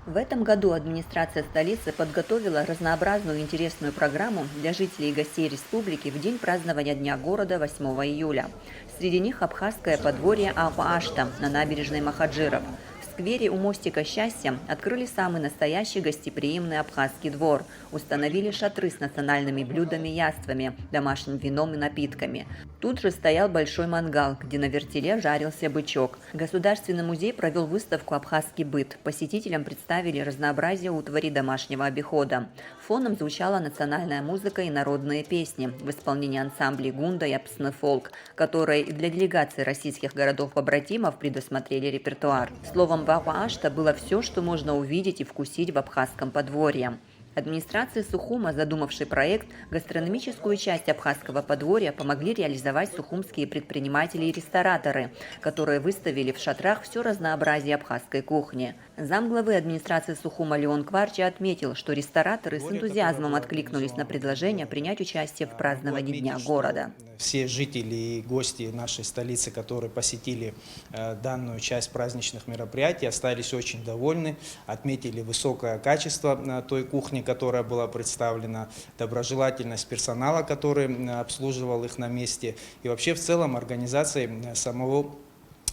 В этом году администрация столицы подготовила разнообразную и интересную программу для жителей и гостей республики в день празднования Дня города 8 июля. Среди них абхазское подворье Апа-Ашта на набережной Махаджиров. В сквере у мостика Счастья открыли самый настоящий гостеприимный абхазский двор, установили шатры с национальными блюдами и яствами, домашним вином и напитками. Тут же стоял большой мангал, где на вертеле жарился бычок. Государственный музей провел выставку «Абхазский быт». Посетителям представили разнообразие утвари домашнего обихода. Фоном звучала национальная музыка и народные песни в исполнении ансамблей «Гунда» и «Апсны фолк», которые и для делегаций российских городов-побратимов предусмотрели репертуар. Словом, в Апа-Ашта было все, что можно увидеть и вкусить в абхазском подворье. Администрации Сухума, задумавшей проект, гастрономическую часть абхазского подворья помогли реализовать сухумские предприниматели и рестораторы, которые выставили в шатрах все разнообразие абхазской кухни. Замглавы администрации Сухума Леон Кварчи отметил, что рестораторы с энтузиазмом откликнулись на предложение принять участие в праздновании Дня города. Все жители и гости нашей столицы, которые посетили данную часть праздничных мероприятий, остались очень довольны, отметили высокое качество той кухни, которая была представлена, доброжелательность персонала, который обслуживал их на месте, и вообще в целом организации самого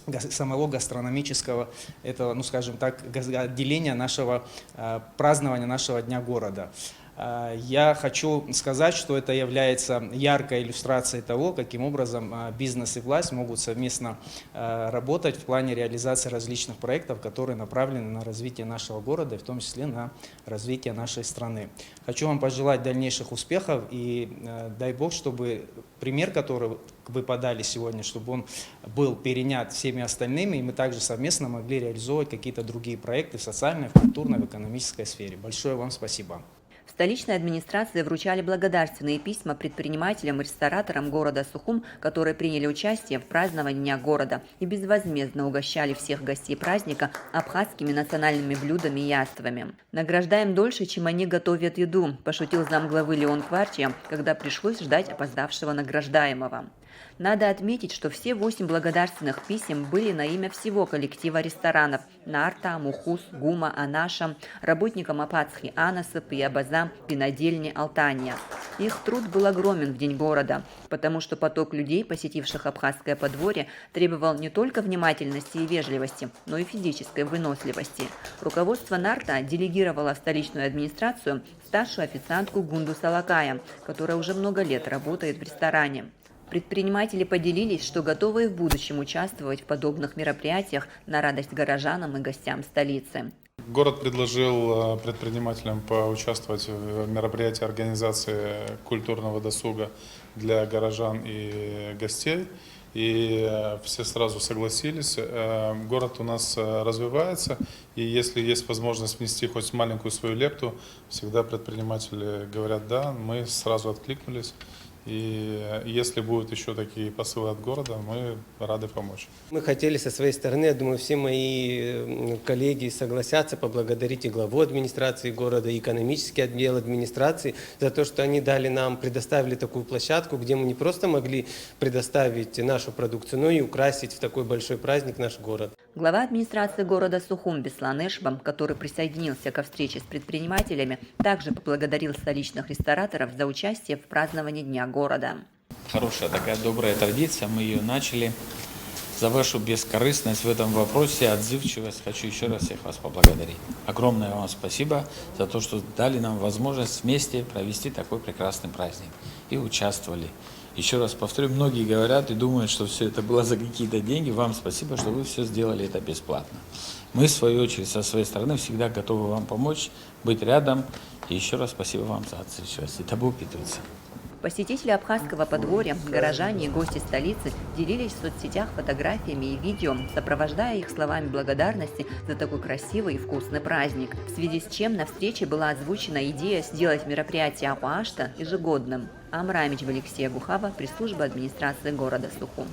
гастрономического, этого, ну скажем так, отделения нашего празднования нашего Дня города. Я хочу сказать, что это является яркой иллюстрацией того, каким образом бизнес и власть могут совместно работать в плане реализации различных проектов, которые направлены на развитие нашего города, и в том числе на развитие нашей страны. Хочу вам пожелать дальнейших успехов и дай Бог, чтобы пример, который вы подали сегодня, чтобы он был перенят всеми остальными, и мы также совместно могли реализовывать какие-то другие проекты в социальной, в культурной, в экономической сфере. Большое вам спасибо. В столичной администрации вручали благодарственные письма предпринимателям и рестораторам города Сухум, которые приняли участие в праздновании Дня города и безвозмездно угощали всех гостей праздника абхазскими национальными блюдами и яствами. «Награждаем дольше, чем они готовят еду», – пошутил замглавы Леон Кварчи, когда пришлось ждать опоздавшего награждаемого. Надо отметить, что все 8 благодарственных писем были на имя всего коллектива ресторанов «Нарта», «Мухус», «Гума», «Анаша», работникам Апацхи, «Анаса», «Пиябаза», «Винодельни», «Алтания». Их труд был огромен в День города, потому что поток людей, посетивших абхазское подворье, требовал не только внимательности и вежливости, но и физической выносливости. Руководство «Нарта» делегировало в столичную администрацию старшую официантку Гунду Салакая, которая уже много лет работает в ресторане. Предприниматели поделились, что готовы и в будущем участвовать в подобных мероприятиях на радость горожанам и гостям столицы. Город предложил предпринимателям поучаствовать в мероприятии организации культурного досуга для горожан и гостей. И все сразу согласились. Город у нас развивается, и если есть возможность внести хоть маленькую свою лепту, всегда предприниматели говорят «да», мы сразу откликнулись. И если будут еще такие посылы от города, мы рады помочь. Мы хотели со своей стороны, я думаю, все мои коллеги согласятся, поблагодарить и главу администрации города, и экономический отдел администрации за то, что они дали нам, предоставили такую площадку, где мы не просто могли предоставить нашу продукцию, но и украсить в такой большой праздник наш город. Глава администрации города Сухум Беслан Эшбам, который присоединился ко встрече с предпринимателями, также поблагодарил столичных рестораторов за участие в праздновании Дня города. Хорошая такая добрая традиция, мы ее начали. За вашу бескорыстность в этом вопросе, отзывчивость, хочу еще раз всех вас поблагодарить. Огромное вам спасибо за то, что дали нам возможность вместе провести такой прекрасный праздник и участвовали. Еще раз повторю, многие говорят и думают, что все это было за какие-то деньги. Вам спасибо, что вы все сделали это бесплатно. Мы, в свою очередь, со своей стороны всегда готовы вам помочь, быть рядом. И еще раз спасибо вам за отзывчивость. Это Бог питается. Посетители абхазского подворья, горожане и гости столицы делились в соцсетях фотографиями и видео, сопровождая их словами благодарности за такой красивый и вкусный праздник, в связи с чем на встрече была озвучена идея сделать мероприятие Апа-Ашта ежегодным. Амра Амичева, Алексея Гухава, пресс-служба администрации города Сухум.